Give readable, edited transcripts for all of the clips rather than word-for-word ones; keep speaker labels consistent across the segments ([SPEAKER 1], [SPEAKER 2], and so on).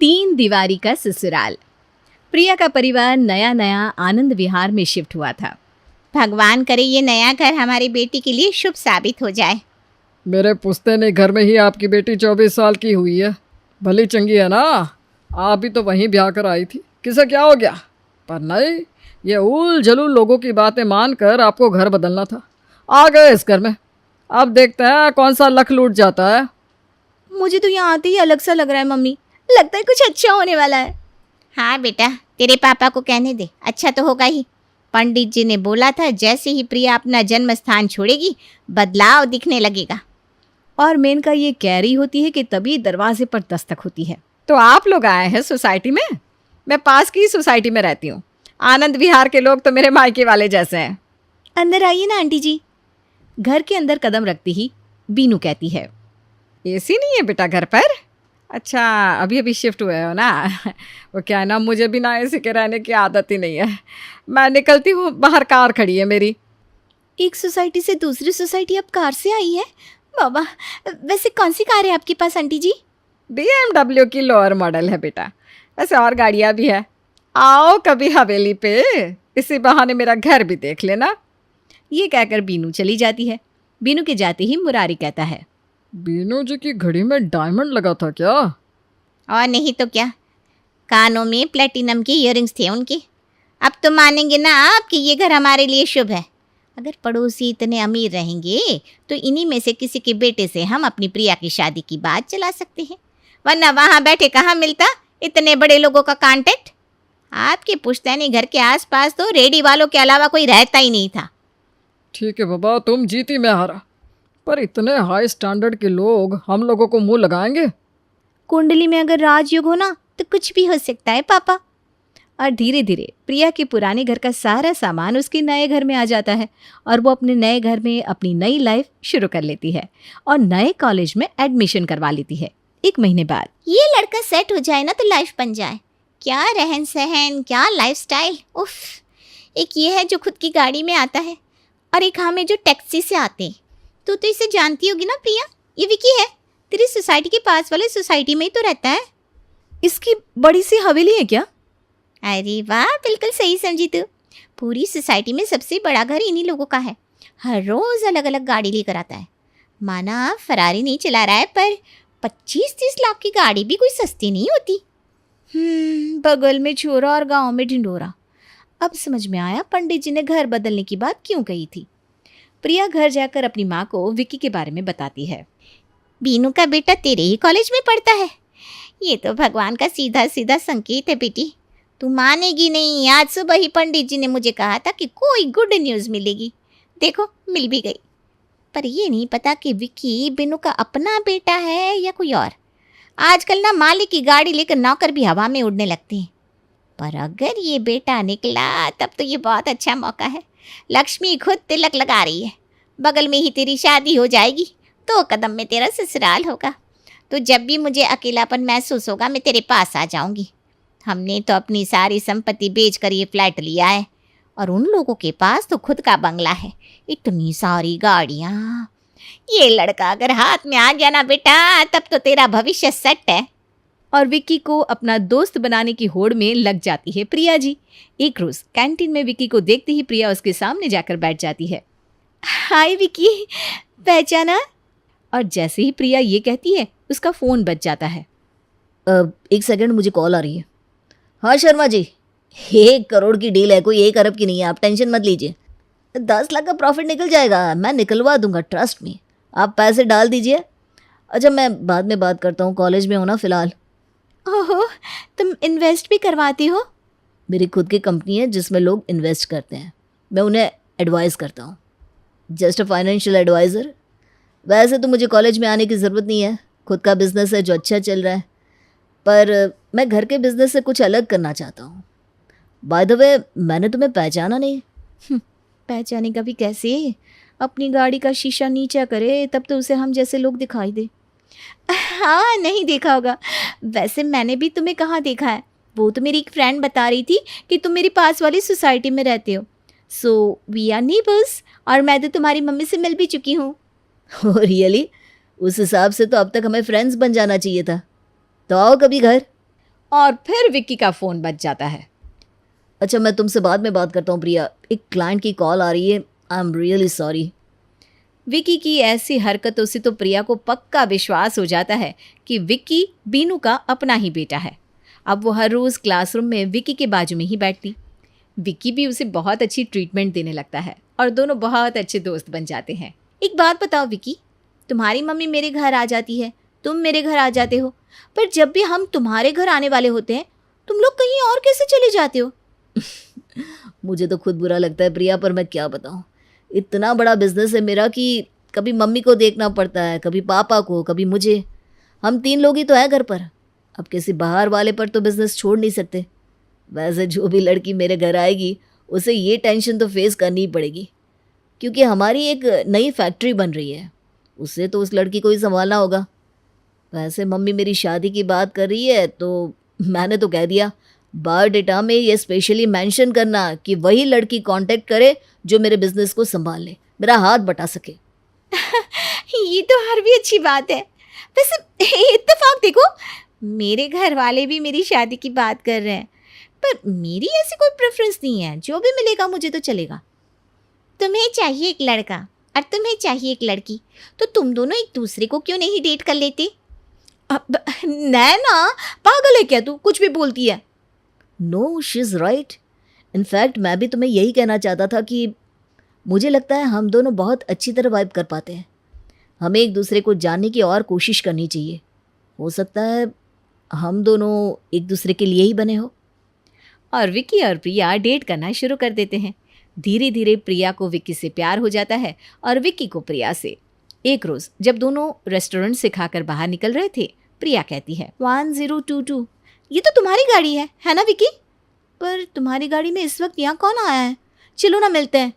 [SPEAKER 1] तीन दीवारी का ससुराल। प्रिया का परिवार नया नया आनंद विहार में शिफ्ट हुआ था।
[SPEAKER 2] भगवान करे ये नया घर हमारी बेटी के लिए शुभ साबित हो जाए।
[SPEAKER 3] मेरे पुश्तैनी घर में ही आपकी बेटी 24 साल की हुई है। भली चंगी है ना। आप भी तो वहीं ब्याह कर आई थी, किसे क्या हो गया? पर नहीं, ये उल जलूल लोगों की बातें मानकर आपको घर बदलना था। आ गए इस घर में। अब देखते हैं कौन सा लक लूट जाता है।
[SPEAKER 1] मुझे तो यहाँ आते ही अलग सा लग रहा है मम्मी, लगता है कुछ अच्छा होने वाला है।
[SPEAKER 2] हाँ बेटा, तेरे पापा को कहने दे, अच्छा तो होगा ही। पंडित जी ने बोला था जैसे ही प्रिया अपना जन्म स्थान छोड़ेगी बदलाव दिखने लगेगा।
[SPEAKER 1] और मेनका ये कह रही होती है कि तभी दरवाजे पर दस्तक होती है। तो आप लोग आए हैं सोसाइटी में? मैं पास की सोसाइटी में रहती हूँ। आनंद विहार के लोग तो मेरे मायके वाले जैसे हैं। अंदर आइए ना आंटी जी। घर के अंदर कदम रखती ही बीनू कहती है, एसी नहीं है बेटा घर पर? अच्छा, अभी अभी शिफ्ट हुए हो ना। वो क्या है ना, मुझे बिना एसी के रहने की आदत ही नहीं है। मैं निकलती हूँ, बाहर कार खड़ी है मेरी। एक सोसाइटी से दूसरी सोसाइटी अब कार से आई है? बाबा, वैसे कौन सी कार है आपके पास आंटी जी? BMW की लोअर मॉडल है बेटा। वैसे और गाड़ियाँ भी है। आओ कभी हवेली पे, इसी बहाने मेरा घर भी देख लेना। ये कहकर बीनू चली जाती है। बीनू के जाते ही मुरारी कहता है,
[SPEAKER 3] बीनू जी की घड़ी में डायमंड लगा था क्या?
[SPEAKER 2] और नहीं तो क्या, कानों में प्लेटिनम के इयररिंग्स थे उनके। अब तो मानेंगे ना आप कि ये घर हमारे लिए शुभ है। अगर पड़ोसी इतने अमीर रहेंगे तो इन्हीं में से किसी के बेटे से हम अपनी प्रिया की शादी की बात चला सकते हैं, वरना वहाँ बैठे कहाँ मिलता इतने बड़े लोगों का कांटेक्ट। आपके पुश्तैनी घर के आसपास तो रेडी वालों के अलावा कोई रहता ही नहीं था।
[SPEAKER 3] ठीक है बाबा, तुम जीती मैं हारा। पर इतने हाई स्टैंडर्ड के लोग हम लोगों को मुंह लगाएंगे?
[SPEAKER 1] कुंडली में अगर राजयोग हो ना तो कुछ भी हो सकता है पापा। और धीरे धीरे प्रिया के पुराने घर का सारा सामान उसके नए घर में आ जाता है और वो अपने नए घर में अपनी नई लाइफ शुरू कर लेती है और नए कॉलेज में एडमिशन करवा लेती है। 1 महीने बाद
[SPEAKER 2] ये लड़का सेट हो जाए ना तो लाइफ बन जाए। क्या रहन सहन, क्या लाइफस्टाइल, उफ। एक ये है जो खुद की गाड़ी में आता है और एक हमें जो टैक्सी से आते हैं। तू तो इसे जानती होगी ना प्रिया, ये विकी है, तेरी सोसाइटी के पास वाले सोसाइटी में ही तो रहता है।
[SPEAKER 1] इसकी बड़ी सी हवेली है क्या?
[SPEAKER 2] अरे वाह, बिल्कुल सही समझी तू। पूरी सोसाइटी में सबसे बड़ा घर इन्हीं लोगों का है। हर रोज़ अलग अलग गाड़ी लेकर आता है। माना फरारी नहीं चला रहा है, पर 25-30 लाख की गाड़ी भी कोई सस्ती नहीं होती।
[SPEAKER 1] बगल में छोरा और गांव में ढिंडोरा। अब समझ में आया पंडित जी ने घर बदलने की बात क्यों कही थी। प्रिया घर जाकर अपनी माँ को विक्की के बारे में बताती है।
[SPEAKER 2] बीनू का बेटा तेरे ही कॉलेज में पढ़ता है। ये तो भगवान का सीधा सीधा संकेत है बेटी। तू मानेगी नहीं, आज सुबह ही पंडित जी ने मुझे कहा था कि कोई गुड न्यूज़ मिलेगी। देखो मिल भी गई। पर ये नहीं पता कि विक्की बीनू का अपना बेटा है या कोई और। आजकल ना मालिक की गाड़ी लेकर नौकर भी हवा में उड़ने लगते हैं। पर अगर ये बेटा निकला तब तो ये बहुत अच्छा मौका है। लक्ष्मी खुद तिलक लगा रही है। बगल में ही तेरी शादी हो जाएगी, 2 कदम में तेरा ससुराल होगा। तो जब भी मुझे अकेलापन महसूस होगा मैं तेरे पास आ जाऊंगी। हमने तो अपनी सारी संपत्ति बेच कर ये फ्लैट लिया है और उन लोगों के पास तो खुद का बंगला है, इतनी सारी गाड़ियाँ। ये लड़का अगर हाथ में आ गया ना बेटा, तब तो तेरा भविष्य सेट है।
[SPEAKER 1] और विक्की को अपना दोस्त बनाने की होड़ में लग जाती है प्रिया जी। एक रोज कैंटीन में विक्की को देखते ही प्रिया उसके सामने जाकर बैठ जाती है। हाय विक्की, पहचाना? और जैसे ही प्रिया ये कहती है उसका फ़ोन बज जाता है।
[SPEAKER 4] 1 सेकंड, मुझे कॉल आ रही है। हाँ शर्मा जी, 1 करोड़ की डील है, कोई 1 अरब की नहीं है, आप टेंशन मत लीजिए। 10 लाख का प्रॉफिट निकल जाएगा, मैं निकलवा दूंगा, ट्रस्ट में। आप पैसे डाल दीजिए। अच्छा, मैं बाद में बात करता हूँ, कॉलेज में हो ना फ़िलहाल।
[SPEAKER 1] ओहो, तुम इन्वेस्ट भी करवाती हो?
[SPEAKER 4] मेरी खुद की कंपनी है जिसमें लोग इन्वेस्ट करते हैं, मैं उन्हें एडवाइस करता हूँ। Just a financial advisor. वैसे तो मुझे कॉलेज में आने की ज़रूरत नहीं है, खुद का बिज़नेस है जो अच्छा चल रहा है। पर मैं घर के बिज़नेस से कुछ अलग करना चाहता हूँ। बाय द वे, मैंने तुम्हें पहचाना नहीं।
[SPEAKER 1] पहचाने का भी कैसे? अपनी गाड़ी का शीशा नीचा करे तब तो उसे हम जैसे लोग दिखाई दे। हाँ, नहीं देखा होगा। वैसे मैंने भी तुम्हें कहाँ देखा है। वो तो मेरी एक फ्रेंड बता रही थी कि तुम मेरी पास वाली सोसाइटी में रहते हो। सो वी आर नेबर्स, और मैं तो तुम्हारी मम्मी से मिल भी चुकी हूँ।
[SPEAKER 4] रियली? उस हिसाब से तो अब तक हमें फ्रेंड्स बन जाना चाहिए था। तो आओ कभी घर।
[SPEAKER 1] और फिर विक्की का फ़ोन बज जाता है।
[SPEAKER 4] अच्छा, मैं तुमसे बाद में बात करता हूँ प्रिया, एक क्लाइंट की कॉल आ रही है, I am really sorry.
[SPEAKER 1] Vicky की ऐसी हरकतों से तो प्रिया को पक्का विश्वास हो जाता है कि विक्की बीनू का अपना ही बेटा है। अब वो हर रोज़ क्लासरूम में विक्की के बाजू में ही बैठती। विक्की भी उसे बहुत अच्छी ट्रीटमेंट देने लगता है और दोनों बहुत अच्छे दोस्त बन जाते हैं।
[SPEAKER 2] एक बात बताओ विकी, तुम्हारी मम्मी मेरे घर आ जाती है, तुम मेरे घर आ जाते हो, पर जब भी हम तुम्हारे घर आने वाले होते हैं तुम लोग कहीं और कैसे चले जाते हो?
[SPEAKER 4] मुझे तो खुद बुरा लगता है प्रिया, पर मैं क्या बताऊँ, इतना बड़ा बिजनेस है मेरा कि कभी मम्मी को देखना पड़ता है, कभी पापा को, कभी मुझे। हम 3 लोग ही तो हैं घर पर। अब किसी बाहर वाले पर तो बिजनेस छोड़ नहीं सकते। वैसे जो भी लड़की मेरे घर आएगी उसे ये टेंशन तो फेस करनी ही पड़ेगी, क्योंकि हमारी एक नई फैक्ट्री बन रही है, उससे तो उस लड़की को ही संभालना होगा। वैसे मम्मी मेरी शादी की बात कर रही है तो मैंने तो कह दिया, बायोडेटा में ये स्पेशली मेंशन करना कि वही लड़की कांटेक्ट करे जो मेरे बिजनेस को संभाल ले, मेरा हाथ बटा सके।
[SPEAKER 2] ये तो हर भी अच्छी बात है। वैसे इत्तेफाक देखो, मेरे घर वाले भी मेरी शादी की बात कर रहे हैं, पर मेरी ऐसी कोई प्रेफरेंस नहीं है, जो भी मिलेगा मुझे तो चलेगा। तुम्हें चाहिए एक लड़का और तुम्हें चाहिए एक लड़की, तो तुम दोनों एक दूसरे को क्यों नहीं डेट कर लेते?
[SPEAKER 1] अब नैना, पागल है क्या तू, कुछ भी बोलती है।
[SPEAKER 4] No, she is right. In fact मैं भी तुम्हें यही कहना चाहता था कि मुझे लगता है हम दोनों बहुत अच्छी तरह वाइब कर पाते हैं। हमें एक दूसरे को जानने की और कोशिश करनी चाहिए। हो सकता है हम दोनों एक दूसरे के लिए ही बने हो।
[SPEAKER 1] और विक्की और प्रिया डेट करना शुरू कर देते हैं। धीरे धीरे प्रिया को विक्की से प्यार हो जाता है और विक्की को प्रिया से। एक रोज़ जब दोनों रेस्टोरेंट से खाकर बाहर निकल रहे थे, प्रिया कहती है,
[SPEAKER 2] 1022, ये तो तुम्हारी गाड़ी है ना विकी? पर तुम्हारी गाड़ी में इस वक्त यहाँ कौन आया है? चलो ना मिलते हैं।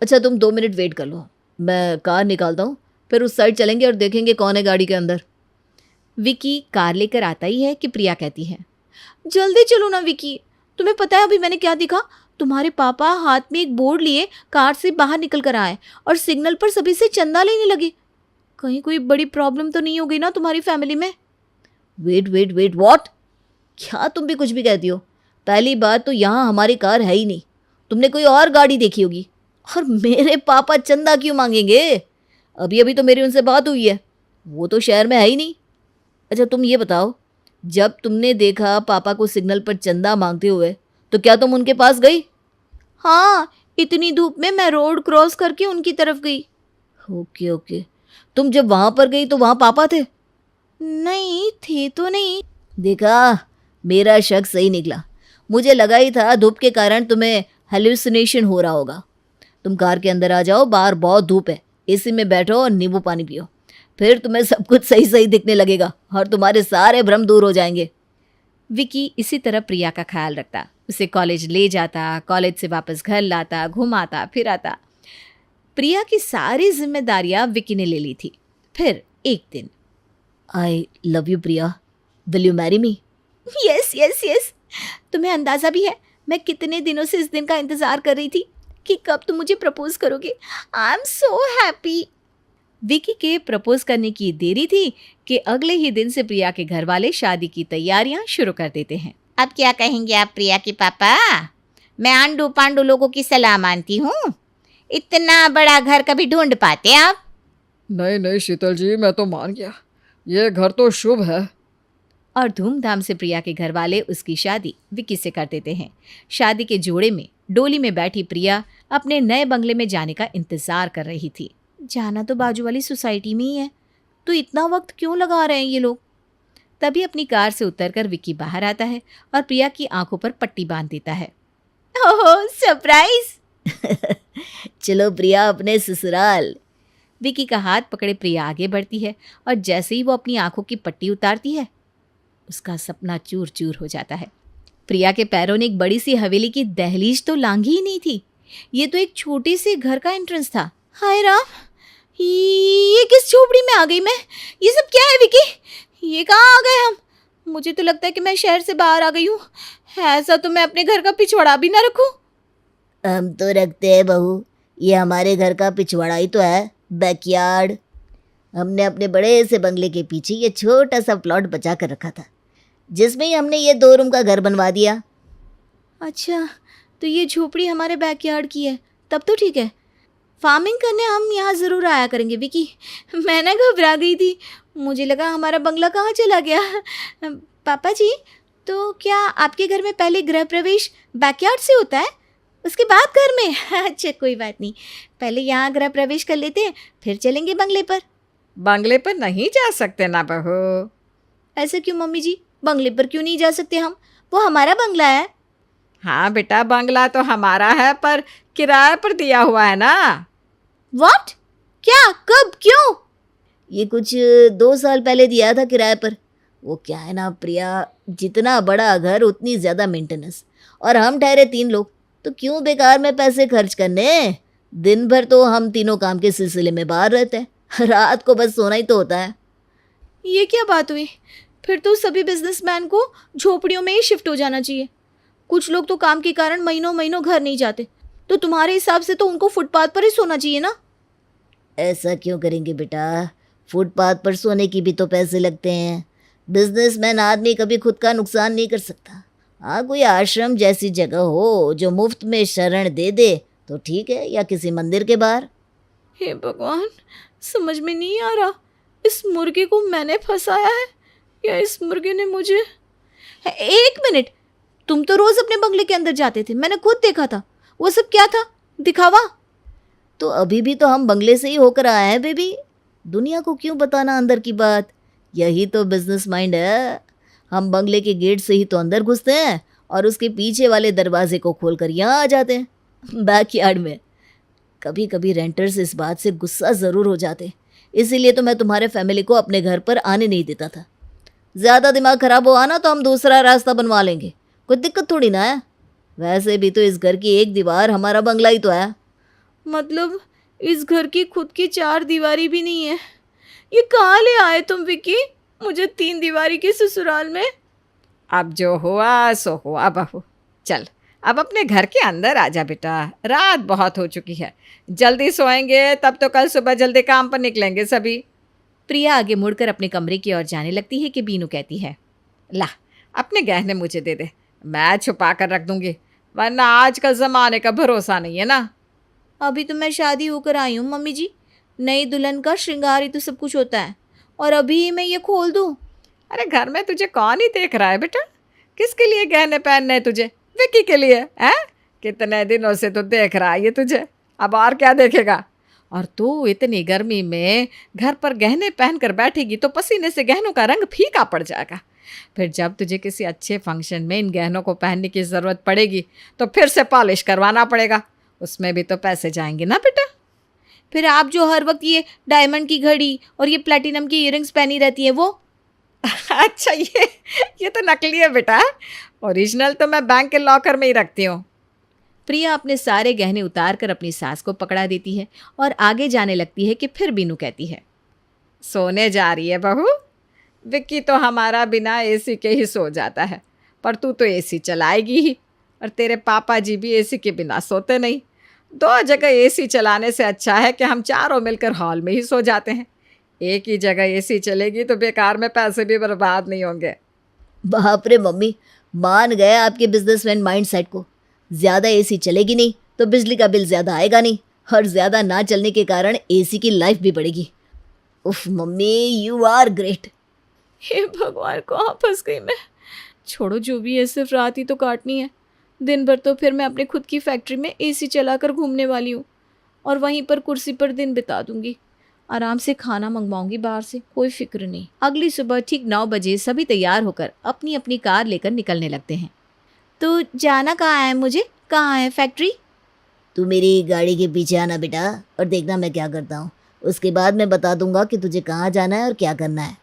[SPEAKER 4] अच्छा, तुम 2 मिनट वेट कर लो, मैं कार निकालता हूँ, फिर उस साइड चलेंगे और देखेंगे कौन है गाड़ी के अंदर।
[SPEAKER 1] विक्की कार लेकर आता ही है कि प्रिया कहती है,
[SPEAKER 2] जल्दी चलो ना विकी, तुम्हें पता है अभी मैंने क्या देखा? तुम्हारे पापा हाथ में एक बोर्ड लिए कार से बाहर निकल कर आए और सिग्नल पर सभी से चंदा लेने लगे। कहीं कोई बड़ी प्रॉब्लम तो नहीं हो गई ना तुम्हारी फैमिली में?
[SPEAKER 4] Wait, what? क्या तुम भी कुछ भी कहती हो? पहली बात तो यहाँ हमारी कार है ही नहीं, तुमने कोई और गाड़ी देखी होगी। और मेरे पापा चंदा क्यों मांगेंगे? अभी अभी तो मेरी उनसे बात हुई है, वो तो शहर में है ही नहीं। अच्छा, तुम ये बताओ, जब तुमने देखा पापा को सिग्नल पर चंदा मांगते हुए, तो क्या तुम उनके पास गई?
[SPEAKER 2] हाँ, इतनी धूप में मैं रोड क्रॉस करके उनकी तरफ गई।
[SPEAKER 4] ओके। तुम जब वहाँ पर गई तो वहाँ पापा थे?
[SPEAKER 2] नहीं थे तो नहीं।
[SPEAKER 4] देखा, मेरा शक सही निकला। मुझे लगा ही था धूप के कारण तुम्हें हेलुसिनेशन हो रहा होगा। तुम कार के अंदर आ जाओ, बाहर बहुत धूप है, एसी में बैठो और नींबू पानी पियो, फिर तुम्हें सब कुछ सही दिखने लगेगा और तुम्हारे सारे भ्रम दूर हो जाएंगे।
[SPEAKER 1] विक्की इसी तरह प्रिया का ख्याल रखता, उसे कॉलेज ले जाता, कॉलेज से वापस घर लाता, घुमाता फिराता। प्रिया की सारी जिम्मेदारियां विक्की ने ले ली थी। फिर एक दिन,
[SPEAKER 4] I love you Priya, will you marry me?
[SPEAKER 2] Yes. तुम्हें अंदाज़ा भी है मैं कितने दिनों से इस दिन का इंतज़ार कर रही थी कि कब तुम मुझे प्रपोज करोगे। I am so happy.
[SPEAKER 1] Vicky के प्रपोज करने की देरी थी कि अगले ही दिन से प्रिया के घर वाले शादी की तैयारियां शुरू कर देते हैं।
[SPEAKER 2] अब क्या कहेंगे आप प्रिया के पापा? मैं आंडू पांडू लोगों की सलाह मानती हूँ। इतना बड़ा घर कभी ढूंढ पाते आप?
[SPEAKER 3] नहीं शीतल जी, मैं तो मान गया, ये घर तो शुभ है।
[SPEAKER 1] और धूमधाम से प्रिया के घर वाले उसकी शादी विक्की से कर देते हैं। शादी के जोड़े में डोली में बैठी प्रिया अपने नए बंगले में जाने का इंतजार कर रही थी।
[SPEAKER 2] जाना तो बाजू वाली सोसाइटी में ही है, तो इतना वक्त क्यों लगा रहे हैं ये लोग?
[SPEAKER 1] तभी अपनी कार से उतरकर विक्की बाहर आता है और प्रिया की आंखों पर पट्टी बांध देता है।
[SPEAKER 2] ओह सरप्राइज।
[SPEAKER 4] चलो प्रिया अपने ससुराल।
[SPEAKER 1] विक्की का हाथ पकड़े प्रिया आगे बढ़ती है और जैसे ही वो अपनी आंखों की पट्टी उतारती है, उसका सपना चूर चूर हो जाता है। प्रिया के पैरों ने एक बड़ी सी हवेली की दहलीज तो लांघी ही नहीं थी, ये तो एक छोटे से घर का एंट्रेंस था।
[SPEAKER 2] हाय राम, ये किस झोपड़ी में आ गई मैं? ये सब क्या है विकी? ये कहाँ आ गए हम? मुझे तो लगता है कि मैं शहर से बाहर आ गई हूँ। ऐसा तो मैं अपने घर का पिछवाड़ा भी ना रखूँ।
[SPEAKER 4] हम तो रखते हैं बहू, ये हमारे घर का पिछवाड़ा ही तो है, बैकयार्ड। हमने अपने बड़े से बंगले के पीछे ये छोटा सा प्लॉट बचा कर रखा था। जिसमें ही हमने ये 2 रूम का घर बनवा दिया।
[SPEAKER 2] अच्छा, तो ये झोपड़ी हमारे बैकयार्ड की है, तब तो ठीक है। फार्मिंग करने हम यहाँ ज़रूर आया करेंगे विकी। मैं ना घबरा गई थी, मुझे लगा हमारा बंगला कहाँ चला गया। पापा जी, तो क्या आपके घर में पहले गृह प्रवेश बैकयार्ड से होता है, उसके बाद घर में? अच्छा कोई बात नहीं, पहले यहाँ गृह प्रवेश कर लेते हैं, फिर चलेंगे बंगले पर।
[SPEAKER 1] बंगले पर नहीं जा सकते ना बहू।
[SPEAKER 2] ऐसा क्यों मम्मी जी, बंगले पर क्यों नहीं जा सकते हम? वो हमारा बंगला है।
[SPEAKER 1] हाँ बेटा, बंगला तो हमारा है पर किराए पर दिया हुआ है ना।
[SPEAKER 2] व्हाट? क्या? कब? क्यों?
[SPEAKER 4] ये कुछ 2 साल पहले दिया था किराए पर। वो क्या है ना प्रिया, जितना बड़ा घर उतनी ज़्यादा मेंटेनेंस, और हम ठहरे 3 लोग, तो क्यों बेकार में पैसे खर्च करने। दिन भर तो हम तीनों काम के सिलसिले में बाहर रहते हैं, रात को बस सोना ही तो होता है।
[SPEAKER 2] ये क्या बात हुई? फिर तो सभी बिजनेसमैन को झोपड़ियों में ही शिफ्ट हो जाना चाहिए। कुछ लोग तो काम के कारण महीनों महीनों घर नहीं जाते, तो तुम्हारे हिसाब से तो उनको फुटपाथ पर ही सोना चाहिए ना।
[SPEAKER 4] ऐसा क्यों करेंगे बेटा, फुटपाथ पर सोने की भी तो पैसे लगते हैं। बिजनेसमैन आदमी कभी खुद का नुकसान नहीं कर सकता। हाँ, कोई आश्रम जैसी जगह हो जो मुफ्त में शरण दे दे तो ठीक है, या किसी मंदिर के बाहर।
[SPEAKER 2] हे भगवान, समझ में नहीं आ रहा, इस मुर्गे को मैंने फंसाया है या इस मुर्गे ने मुझे। एक मिनट, तुम तो रोज अपने बंगले के अंदर जाते थे, मैंने खुद देखा था। वो सब क्या था, दिखावा?
[SPEAKER 4] तो अभी भी तो हम बंगले से ही होकर आए हैं बेबी। दुनिया को क्यों बताना अंदर की बात, यही तो बिजनेस माइंड है। हम बंगले के गेट से ही तो अंदर घुसते हैं और उसके पीछे वाले दरवाजे को खोलकर यहाँ आ जाते हैं, बैकयार्ड में। कभी कभी रेंटर्स इस बात से गुस्सा ज़रूर हो जाते, इसीलिए तो मैं तुम्हारे फैमिली को अपने घर पर आने नहीं देता था। ज़्यादा दिमाग ख़राब हुआ ना तो हम दूसरा रास्ता बनवा लेंगे, कोई दिक्कत थोड़ी ना है। वैसे भी तो इस घर की एक दीवार हमारा बंगला ही तो है।
[SPEAKER 2] मतलब इस घर की खुद की 4 दीवारी भी नहीं है? ये कहाँ ले आए तुम विकी, मुझे 3 दीवारी के ससुराल में?
[SPEAKER 1] अब जो हुआ सो हुआ बहू। चल अब अपने घर के अंदर आ जा बेटा, रात बहुत हो चुकी है, जल्दी सोएंगे तब तो कल सुबह जल्दी काम पर निकलेंगे सभी।
[SPEAKER 2] प्रिया आगे मुड़कर अपने कमरे की ओर जाने लगती है कि बीनू कहती है,
[SPEAKER 1] ला अपने गहने मुझे दे दे, मैं छुपा कर रख दूंगी, वरना आजकल ज़माने का भरोसा नहीं है ना।
[SPEAKER 2] अभी तो मैं शादी होकर आई हूँ मम्मी जी, नई दुल्हन का श्रृंगार ही तो सब कुछ होता है, और अभी मैं ये खोल दूँ?
[SPEAKER 1] अरे घर में तुझे कौन ही देख रहा है बेटा, किसके लिए गहने पहनने हैं तुझे? विक्की के लिए हैं? कितने दिनों से तो देख रहा है ये तुझे, अब और क्या देखेगा? और तू इतनी गर्मी में घर पर गहने पहन कर बैठेगी तो पसीने से गहनों का रंग फीका पड़ जाएगा। फिर जब तुझे किसी अच्छे फंक्शन में इन गहनों को पहनने की ज़रूरत पड़ेगी तो फिर से पॉलिश करवाना पड़ेगा, उसमें भी तो पैसे जाएंगे ना बेटा।
[SPEAKER 2] फिर आप जो हर वक्त ये डायमंड की घड़ी और ये प्लेटिनम की ईयरिंग्स पहनी रहती है वो?
[SPEAKER 1] अच्छा ये तो नकली है बेटा, ओरिजिनल तो मैं बैंक के लॉकर में ही रखती हूँ।
[SPEAKER 2] प्रिया अपने सारे गहने उतार कर अपनी सास को पकड़ा देती है और आगे जाने लगती है कि फिर बीनू कहती है,
[SPEAKER 1] सोने जा रही है बहू? विक्की तो हमारा बिना एसी के ही सो जाता है, पर तू तो एसी चलाएगी ही, और तेरे पापा जी भी एसी के बिना सोते नहीं। 2 जगह एसी चलाने से अच्छा है कि हम चारों मिलकर हॉल में ही सो जाते हैं। एक ही जगह एसी चलेगी तो बेकार में पैसे भी बर्बाद नहीं होंगे।
[SPEAKER 4] बाप रे मम्मी, मान गए आपके बिजनेसमैन माइंडसेट को। ज़्यादा एसी चलेगी नहीं तो बिजली का बिल ज़्यादा आएगा नहीं, और ज़्यादा ना चलने के कारण एसी की लाइफ भी बढ़ेगी। उफ मम्मी, यू आर ग्रेट।
[SPEAKER 2] हे भगवान, कहाँ फंस गई मैं। छोड़ो, जो भी है, सिर्फ रात ही तो काटनी है, दिन भर तो फिर मैं अपने खुद की फैक्ट्री में एसी चलाकर घूमने वाली हूँ, और वहीं पर कुर्सी पर दिन बिता दूंगी। आराम से खाना मंगवाऊंगी बाहर से, कोई फिक्र नहीं। अगली सुबह ठीक 9 बजे सभी तैयार होकर अपनी अपनी कार लेकर निकलने लगते हैं। तो जाना कहाँ है मुझे, कहाँ है फैक्ट्री?
[SPEAKER 4] तू मेरी गाड़ी के पीछे आना बेटा, और देखना मैं क्या करता हूँ। उसके बाद मैं बता दूंगा कि तुझे कहाँ जाना है और क्या करना है।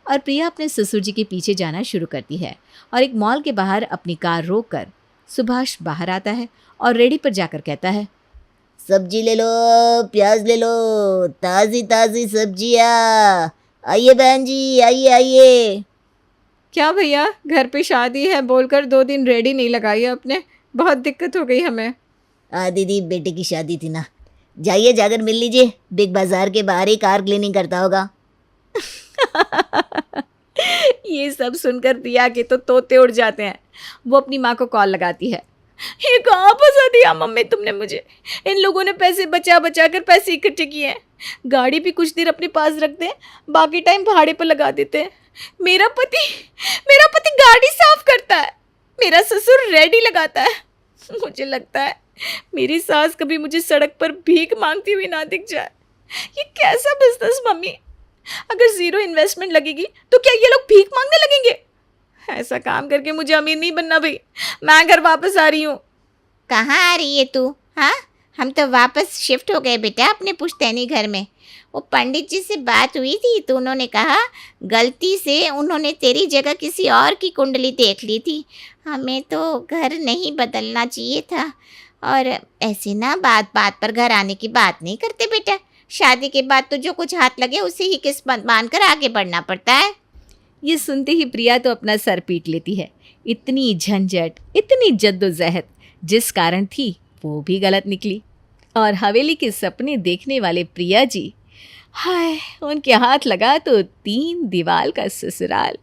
[SPEAKER 2] और प्रिया अपने ससुर जी के पीछे जाना शुरू करती है और एक मॉल के बाहर अपनी कार रोककर सुभाष बाहर आता है और रेडी पर जाकर कहता है,
[SPEAKER 4] सब्जी ले लो, प्याज ले लो, ताज़ी ताज़ी सब्जियाँ। आइए बहन जी, आइए आइए।
[SPEAKER 1] क्या भैया, घर पे शादी है बोलकर 2 दिन रेडी नहीं लगाई आपने, बहुत दिक्कत हो गई हमें।
[SPEAKER 4] दीदी, बेटे की शादी थी ना, जाइए जाकर मिल लीजिए। बिग बाजार के बाहर ही कार क्लीनिंग करता होगा।
[SPEAKER 1] ये सब सुनकर प्रिया के तो तोते उड़ जाते हैं। वो अपनी माँ को कॉल लगाती है। ये कहाँ फंसा दिया मम्मी तुमने मुझे। इन लोगों ने पैसे बचा बचा कर पैसे इकट्ठे किए हैं। गाड़ी भी कुछ देर अपने पास रखते हैं, बाकी टाइम भाड़े पर लगा देते हैं। मेरा पति गाड़ी साफ करता है, मेरा ससुर रेडी लगाता है। मुझे लगता है मेरी सास कभी मुझे सड़क पर भीख मांगती हुई ना दिख जाए। ये कैसा बिजनेस मम्मी? अगर जीरो इन्वेस्टमेंट लगेगी तो क्या ये लोग भीख मांगने लगेंगे? ऐसा काम करके मुझे अमीर नहीं बनना भाई। मैं घर वापस आ रही हूँ।
[SPEAKER 2] कहाँ आ रही है तू? हाँ, हम तो वापस शिफ्ट हो गए बेटा अपने पुश्तैनी घर में। वो पंडित जी से बात हुई थी तो उन्होंने कहा गलती से उन्होंने तेरी जगह किसी और की कुंडली देख ली थी। हमें तो घर नहीं बदलना चाहिए था। और ऐसे ना बात बात पर घर आने की बात नहीं करते बेटा। शादी के बाद तो जो कुछ हाथ लगे उसे ही किस्मत मानकर आगे बढ़ना पड़ता है।
[SPEAKER 1] ये सुनते ही प्रिया तो अपना सर पीट लेती है। इतनी झंझट, इतनी जद्दोजहद जिस कारण थी वो भी गलत निकली। और हवेली के सपने देखने वाले प्रिया जी, हाय, उनके हाथ लगा तो 3 दीवार का ससुराल।